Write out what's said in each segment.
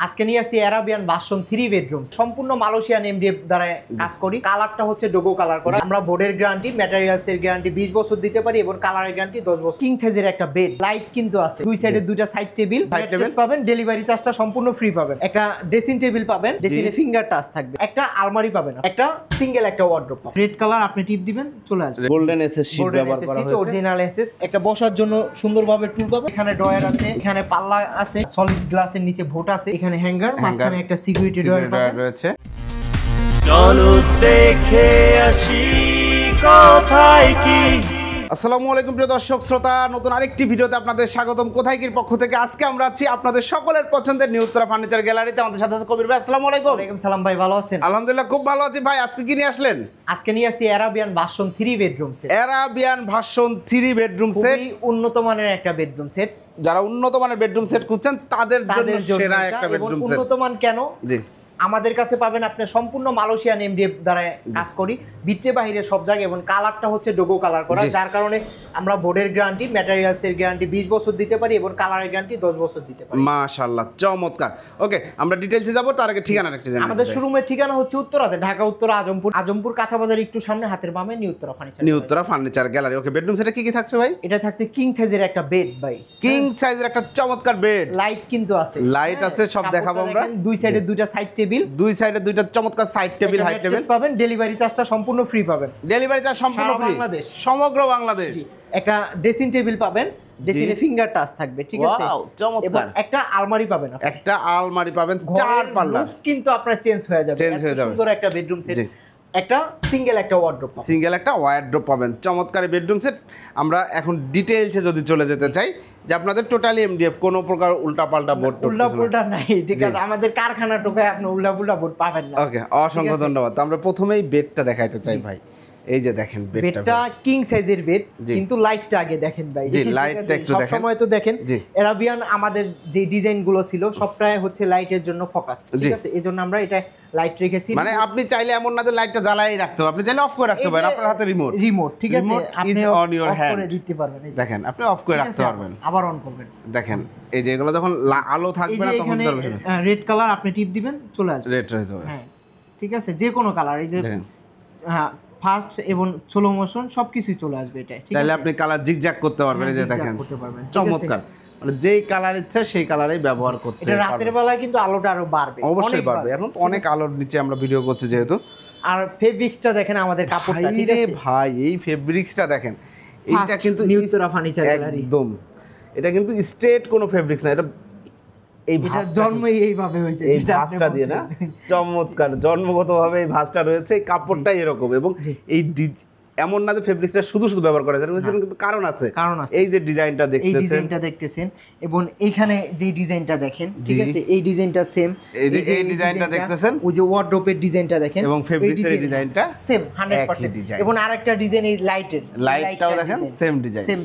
আজকে নিয়ে আসছি অ্যারাবিয়ান ভার্সন 3 বেডরুম সম্পূর্ণ মালয়েশিয়ান এমডিএফ দ্বারা কাজ করি। কালারটা হচ্ছে ডোগো কালার করা। আমরা বোর্ডের গ্যারান্টি, ম্যাটেরিয়ালস এর গ্যারান্টি 20 বছর দিতে পারি এবং কালারের গ্যারান্টি 10 বছর। কিং সাইজের একটা বেড, লাইট কিন্তু আছে, দুই সাইডে দুইটা সাইড টেবিল পাবেন, ডেলিভারি চার্জটা সম্পূর্ণ ফ্রি পাবেন। একটা ড্রেসিং টেবিল পাবেন, ড্রেসিং এ ফিঙ্গার টাচ থাকবে, একটা আলমারি পাবেন, একটা সিঙ্গেল একটা ওয়ার্ড্রোব। রেড কালার আপনি টিপ দিবেন চলে আসবে। গোল্ডেন এসএস শীট ব্যবহার করা হয়েছে, অরিজিনাল এসএস। একটা বসার জন্য সুন্দরভাবে টুল পাবেন। এখানে ড্রয়ার আছে, এখানে পাল্লা আছে, সলিড গ্লাসের নিচে ভোট আছে, এখানে হ্যাঙ্গার, মাঝখানে একটা সিকিউরিটি ড্রয়ার রয়েছে। চলো দেখে আসি কোথায় কি। আসসালামু আলাইকুম প্রিয় দর্শক শ্রোতা, নতুন আরেকটি ভিডিওতে আপনাদের স্বাগতম। কোথায় কির পক্ষ থেকে আজকে আমরা আছি আপনাদের সকলের পছন্দের নিউ উত্তরা ফার্নিচার গ্যালারিতে। আমাদের সাথে আছে কবির ভাই। আসসালামু আলাইকুম। ওয়ালাইকুম সালাম ভাই, ভালো আছেন? আলহামদুলিল্লাহ খুব ভালো আছি ভাই। আজকে কি নিয়ে আসলেন? আজকে নিয়ে আসছি Arabian version 3 bedroom set. Arabian version 3 bedroom set, খুবই উন্নত মানের একটা বেডরুম সেট। যারা উন্নত মানের বেডরুম সেট খুঁজছেন তাদের জন্য সেরা একটা বেডরুম সেট। উন্নত মান কেন? জি, আমাদের কাছে পাবেন আপনি সম্পূর্ণ মালয়েশিয়ান এমডিএফ দ্বারা কাজ করি, ভিতরে বাইরে সব জায়গায়, এবং কালারটা হচ্ছে ডোগো কালার করা, যার কারণে আমরা বোর্ডের গ্যারান্টি, ম্যাটেরিয়ালস এর গ্যারান্টি 20 বছর দিতে পারি এবং কালারের গ্যারান্টি 10 বছর দিতে পারি। মাশাআল্লাহ, চমৎকার। ওকে, আমরা ডিটেইলসে যাব, তার আগে ঠিকানাটা একটু জানাই। আমাদের শোরুমের ঠিকানা হচ্ছে উত্তরাতে, ঢাকা উত্তরা আজমপুর কাঁচা বাজার একটু সামনে, হাতের বামে new Uttara furniture. New Uttara furniture gallery. Okay, bedroom সেটে কি কি থাকছে ভাই? এটা থাকছে কিং সাইজের একটা বেড ভাই, কিং সাইজের একটা চমৎকার বেড, লাইট কিন্তু আছে, লাইট আছে, সব দেখাবো আমরা। দুই সাইডে দুইটা সাইড টেবিল, দুই সাইডে দুইটা চমৎকার সাইড টেবিল, হাই টেবিল পাবেন, ডেলিভারি চার্জটা সম্পূর্ণ ফ্রি পাবেন। ডেলিভারি চার্জ সম্পূর্ণ ফ্রি, বাংলাদেশ, সমগ্র বাংলাদেশ। একটা ড্রেসিং টেবিল পাবেন, ড্রেসিং এ ফিঙ্গার টাচ থাকবে, ঠিক আছে? ওয়াও, চমৎকার। এবং একটা আলমারি পাবেন, একটা আলমারি পাবেন, চার পাল্লার, কিন্তু আপনার চেঞ্জ হয়ে যাবে, চেঞ্জ হয়ে যাবে। সুন্দর একটা বেডরুম সেট, একটা সিঙ্গেল একটা ওয়ার্ড্রোব, সিঙ্গেল একটা ওয়ার্ড্রোব পাবেন। চমৎকার বেডরুম সেট। আমরা এখন ডিটেইলসে যদি চলে যেতে চাই, যে আপনাদের টোটালি এমডিএফ, কোনো প্রকার উল্টাপাল্টা বোর্ড, উল্টাপাল্টা নাই, ঠিক আছে? আমাদের কারখানা টোকায় আপনি উল্টাপাল্টা বোর্ড পাবেন না। ওকে, অসংখ্য ধন্যবাদ। তো আমরা প্রথমেই বেডটা দেখাইতে চাই ভাই। এই যে দেখেন বেডটা কিং সাইজের বেড, কিন্তু লাইটটা আগে দেখেন ভাই। জি, লাইটটা একটু দেখেন। সব সময় তো দেখেন অ্যারাবিয়ান আমাদের যে ডিজাইন গুলো ছিল সবটাই হচ্ছে লাইটের জন্য ফোকাস, ঠিক আছে? এজন্য আমরা এটা লাইট রেখেছি। মানে আপনি চাইলে এমন না যে লাইটটা জ্বালাই রাখতে হবে, আপনি চাইলে অফ করে রাখতে পারেন। আপনার হাতে রিমোট, ঠিক আছে? আপনি অন ইওর হ্যান্ড করে দিতে পারবেন। দেখেন, আপনি অফ করে রাখতে পারবেন, আবার অন করবেন। দেখেন এই যে এগুলো যখন আলো থাকবে না তখন রেড কালার আপনি টিপ দিবেন চলে আসবে, রেড হয়ে যাবে। হ্যাঁ, ঠিক আছে? যে কোনো কালার, এই যে হ্যাঁ, ফাস্ট এবং স্লো মোশন সবকিছুই চলে আসবে এটা, ঠিক আছে? তাহলে আপনি কালার জিগজ্যাগ করতে পারবেন, এই যে দেখেন চমৎকার। মানে যেই কালার ইচ্ছা সেই কালারেই ব্যবহার করতে পারবেন। এটা রাতের বেলায় কিন্তু আলোটা আরো বাড়বে, অবশ্যই বাড়বে। এখন অনেক আলোর নিচে আমরা ভিডিও করছি যেহেতু। আর ফেব্রিক্সটা দেখেন আমাদের কাপড়টা, ঠিক আছে ভাই? এই ফেব্রিক্সটা দেখেন, এইটা কিন্তু নিউ উত্তরা ফার্নিচার গ্যালারি, একদম এটা কিন্তু স্ট্রেট কোনো ফেব্রিক্স না, এটা এই জন্মই এইভাবে হয়েছে, এই ভাঁজটা দিয়ে না, চমৎকার। জন্মগতভাবে এই ভাঁজটা রয়েছে, এই কাপড়টাই এরকম। এবং এই এমন না যে ফেব্রিক্সটা শুধু শুধু ব্যবহার করা যায়, কিন্তু কারণ আছে। এই যে ডিজাইনটা দেখতেছেন এবং এইখানে যে ডিজাইনটা দেখেন, ঠিক আছে? এই ডিজাইনটা সেম, এই ডিজাইনটা দেখতেছেন, ওই যে ওয়ার্ড্রোবের ডিজাইনটা দেখেন, এবং ফেব্রিক্সের ডিজাইনটা সেম 100%। এবং আরেকটা ডিজাইন এই লাইটটাও দেখেন সেম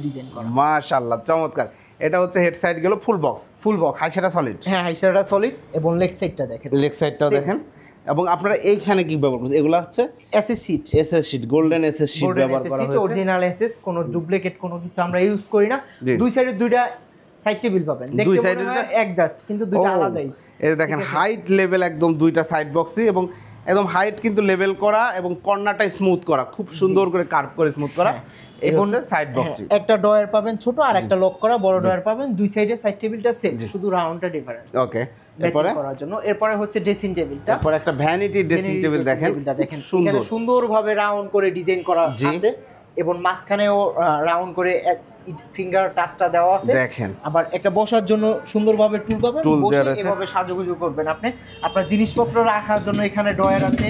ডিজাইন করা। মাশাআল্লাহ, চমৎকার। এটা হচ্ছে হেড সাইড গেল ফুল বক্স, হাই সাইডটা সলিড, হ্যাঁ হাই সাইডটা সলিড, এবং লেগ সাইডটা দেখেন, লেগ সাইডটাও দেখেন। এবং আপনারা এইখানে কি ব্যবহার করছেন? এগুলো হচ্ছে SS sheet, golden SS sheet ব্যবহার করা হয়েছে, অরিজিনাল এসএস, কোনো ডুপ্লিকেট কোনো কিছু আমরা ইউজ করি না। দুই সাইডে দুইটা সাইড টেবিল পাবেন, দুই সাইডে অ্যাডজাস্ট, কিন্তু দুইটা আলাদাই। এই দেখেন হাইট লেভেল একদম দুইটা সাইড বক্সই, এবং একদম হাইট কিন্তু লেভেল করা, এবং কর্নারটা স্মুথ করা, খুব সুন্দর করে কার্ভ করে স্মুথ করা। এই হচ্ছে সাইড বক্সটি। একটা ডয়ার পাবেন ছোট, আর একটা লক করা বড় ডয়ার পাবেন। দুই সাইডে সাইড টেবিলটা সেম, শুধু রাউন্ডটা ডিফারেন্স। ওকে, এরপরে করার জন্য এরপরে হচ্ছে ড্রেসিং টেবিলটা, তারপর একটা ভ্যানিটি ড্রেসিং টেবিল দেখেন, এখানে সুন্দরভাবে রাউন্ড করে ডিজাইন করা আছে, এবং মাঝখানেও রাউন্ড করে ফিঙ্গার টাচটা দেওয়া আছে দেখেন। আবার একটা বসার জন্য সুন্দরভাবে টুল পাবেন, বসে এভাবে সাজুগুজু করবেন আপনি। আপনার জিনিসপত্র রাখার জন্য এখানে ড্রয়ার আছে,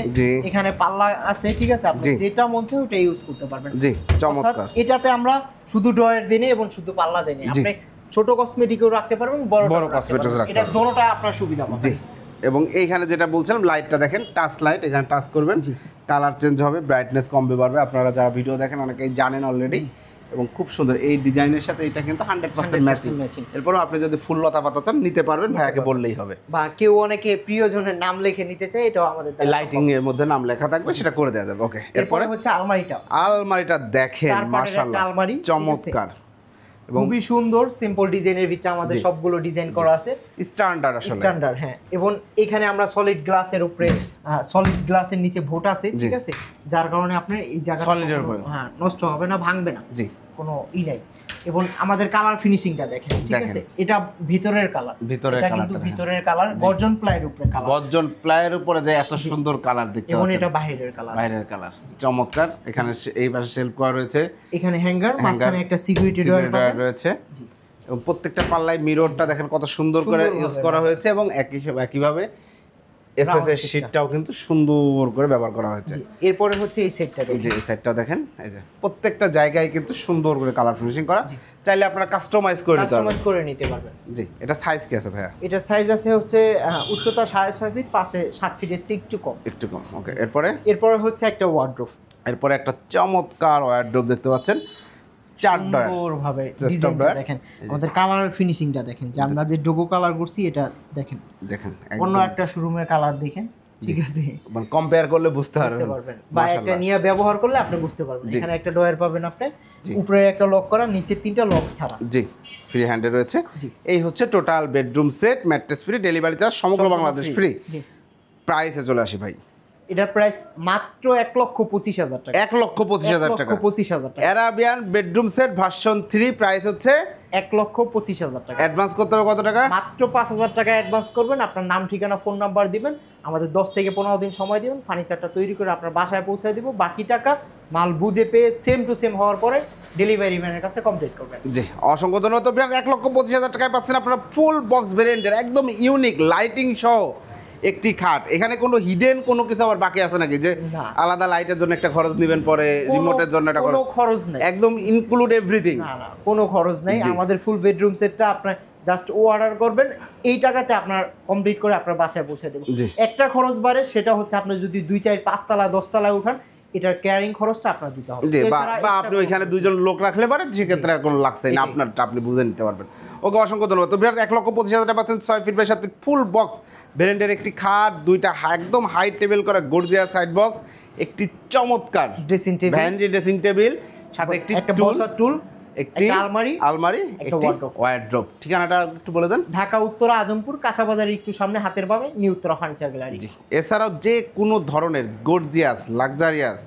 এখানে পাল্লা আছে, ঠিক আছে? আপনি যেটা মন চায় ওটা ইউজ করতে পারবেন। জি, চমৎকার। এটাতে আমরা শুধু ড্রয়ার দেই এবং শুধু পাল্লা দেই, আপনি ছোট কসমেটিকও রাখতে পারবেন, বড় কসমেটিকও রাখতে পারবেন, এটা দুটোটা আপনার সুবিধা পাবেন। জি, এবং এইখানে যেটা বলছিলাম লাইটটা দেখেন, টাচ লাইট, এখানে টাচ করবেন, কালার চেঞ্জ হবে, ব্রাইটনেস কমবে বাড়বে। আপনারা যারা ভিডিও দেখেন অনেকেই জানেন অলরেডি। এবং খুব সুন্দর এই ডিজাইনের সাথে এটা কিন্তু 100% ম্যাচিং। এরপরও আপনি যদি ফুল লতা পাতা চান নিতে পারবেন, ভাইয়াকে বললেই হবে। বা কেউ অনেকে প্রিয়জনের নাম লিখে নিতে চায়, এটাও আমাদের লাইটিং এর মধ্যে নাম লেখা থাকবে, সেটা করে দেওয়া যাবে। ওকে, এরপরে হচ্ছে আলমারিটা দেখেন, মাশাআল্লাহ, আলমারি চমৎকার। খুবই সুন্দর সিম্পল ডিজাইনের ভিতরে আমাদের সবগুলো ডিজাইন করা আছে স্ট্যান্ডার্ড আসলে স্ট্যান্ডার্ড। হ্যাঁ, এবং এখানে আমরা সলিড গ্লাসের উপরে সলিড গ্লাসের নিচে ভোট আছে, ঠিক আছে, যার কারণে আপনার এই জায়গাটা সলিডের উপরে হ্যাঁ নষ্ট হবে না, ভাঙবে না, জি কোনো নাই। এবং আমাদের কালার ফিনিশিংটা দেখেন, ঠিক আছে, এটা ভিতরের কালার, এটা কিন্তু ভিতরের কালার গর্জন প্লাইয়ের উপরে কালার, গর্জন প্লাইয়ের উপরে যে এত সুন্দর কালার দেখতে এবং পাচ্ছেন, এটা বাইরের কালার, বাইরের কালার চমৎকার। এখানে এই পাশে শেলফ করা রয়েছে, এখানে হ্যাঙ্গার, মাঝখানে একটা সিকিউরিটি ডোর রয়েছে, জি। এবং প্রত্যেকটা পাল্লায় মিররটা দেখেন কত সুন্দর করে ইউজ করা হয়েছে, এবং একইভাবে এসএসএস শীটটাও কিন্তু সুন্দর করে ব্যবহার করা হয়েছে। এরপরে হচ্ছে এই সেটটা দেখেন, যে এই সেটটাও দেখেন, এই যে প্রত্যেকটা জায়গায় কিন্তু সুন্দর করে কালার ফিনিশিং করা, চাইলে আপনারা কাস্টমাইজ করে নিতে পারবেন। জি, এটা সাইজ কি আছে ভাইয়া? এটা সাইজ আছে হচ্ছে উচ্চতা 6.5 ফিট, পাশে 7 ফিটের চেয়ে একটু কম, ওকে। এরপরে হচ্ছে একটা ওয়ার্ডরোব, এরপরে একটা চমৎকার ওয়ার্ডরোব দেখতে পাচ্ছেন, সুন্দরভাবে ডিজাইনটা দেখেন, আমাদের কালার ফিনিশিংটা দেখেন, যে আমরা যে ডোগো কালার করছি এটা দেখেন অন্য একটা শোরুমের কালার দেখেন, ঠিক আছে, মানে কম্পেয়ার করলে বুঝতে পারবেন, বা একটা নিয়ে ব্যবহার করলে আপনি বুঝতে পারবেন। এখানে একটা ডয়ার পাবেন আপনি, উপরে একটা লক করা, নিচে 3টা লক ছাড়া, জি, ফ্রি হ্যান্ডে রয়েছে। এই হচ্ছে total bedroom set, mattress free, delivery charge সমগ্র বাংলাদেশ ফ্রি। প্রাইসে চলে আসি ভাই, এটার প্রাইস মাত্র 1,25,000 টাকা, 1,25,000 টাকা, 1,25,000 টাকা। Arabian bedroom set version 3, price হচ্ছে 1,25,000 টাকা। অ্যাডভান্স করতে হবে কত টাকা? মাত্র 5,000 টাকা অ্যাডভান্স করবেন, আপনার নাম, ঠিকানা, ফোন নাম্বার দিবেন, আমাদের 10 থেকে 15 দিন সময় দিবেন, ফার্নিচারটা তৈরি করে আপনার বাসায় পৌঁছে দিব। বাকি টাকা মাল বুঝে পেয়ে সেম টু সেম হওয়ার পরে ডেলিভারি ম্যানের কাছে কমপ্লিট করবেন। জি, অসংখ্য ধন্যবাদ। তো 1,25,000 টাকায় পাচ্ছেন আপনারা ফুল বক্স ভেরিয়েন্টের একদম ইউনিক লাইটিং সহ একটি খাট। এখানে কোনো হিডেন কোনো কিছু আবার বাকি আছে নাকি, যে আলাদা লাইটের জন্য একটা খরচ নেবেন, পরে রিমোটের জন্য একটা খরচ নেই, একদম ইনক্লুড এভরিথিং? না, কোনো খরচ নেই। আমাদের ফুল বেডরুম সেটটা আপনার জাস্ট অর্ডার করবেন, এই টাকাতে আপনার কমপ্লিট করে আপনার বাসায় পৌঁছে দেব। একটা খরচ বাড়ে, সেটা হচ্ছে আপনি যদি 2, 4, 5 তলা 10 তলায় উঠান, এটার ক্যারিং খরচটা আপনার দিতে হবে, বা আপনি ওইখানে 2 জন লোক রাখলে পারেন, সেক্ষেত্রে আর কোনো লাগছে না, আপনারটা আপনি বুঝে নিতে পারবেন। ওকে, অসংখ্য ধন্যবাদ। তো 1,25,000 টাকা পাচ্ছেন 6 feet by 7 feet full box ভেরিয়েন্টের একটি খাট, 2টা একদম হাই টেবিল করা গর্জিয়াস সাইড বক্স, একটি চমৎকার dressing table, vanity dressing table, সাথে একটি বসার টুল, একটি আলমারি, একটি ওয়ার্ডরোব। ঠিকানাটা একটু বলে দেন। ঢাকা উত্তরা আজমপুর কাঁচাবাজারের একটু সামনে, হাতের বামে, নিউ উত্তরা ফার্নিচার গ্যালারি। এছাড়াও যে কোনো ধরনের গর্জিয়াস, লাক্সারিয়াস,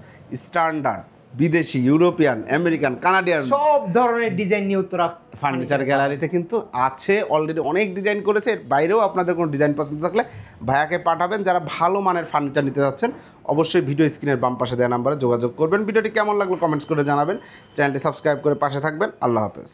স্ট্যান্ডার্ড, বিদেশি, ইউরোপিয়ান, আমেরিকান, কানাডিয়ান সব ধরনের ডিজাইন নিউ উত্তরা ফার্নিচার গ্যালারিতে কিন্তু আছে, অলরেডি অনেক ডিজাইন করেছে। এর বাইরেও আপনাদের কোনো ডিজাইন পছন্দ থাকলে ভাইয়াকে পাঠাবেন। যারা ভালো মানের ফার্নিচার নিতে যাচ্ছেন, অবশ্যই ভিডিও স্ক্রিনের বাম পাশে দেওয়া নাম্বারে যোগাযোগ করবেন। ভিডিওটি কেমন লাগলো কমেন্টস করে জানাবেন, চ্যানেলটি সাবস্ক্রাইব করে পাশে থাকবেন। আল্লাহ হাফেজ।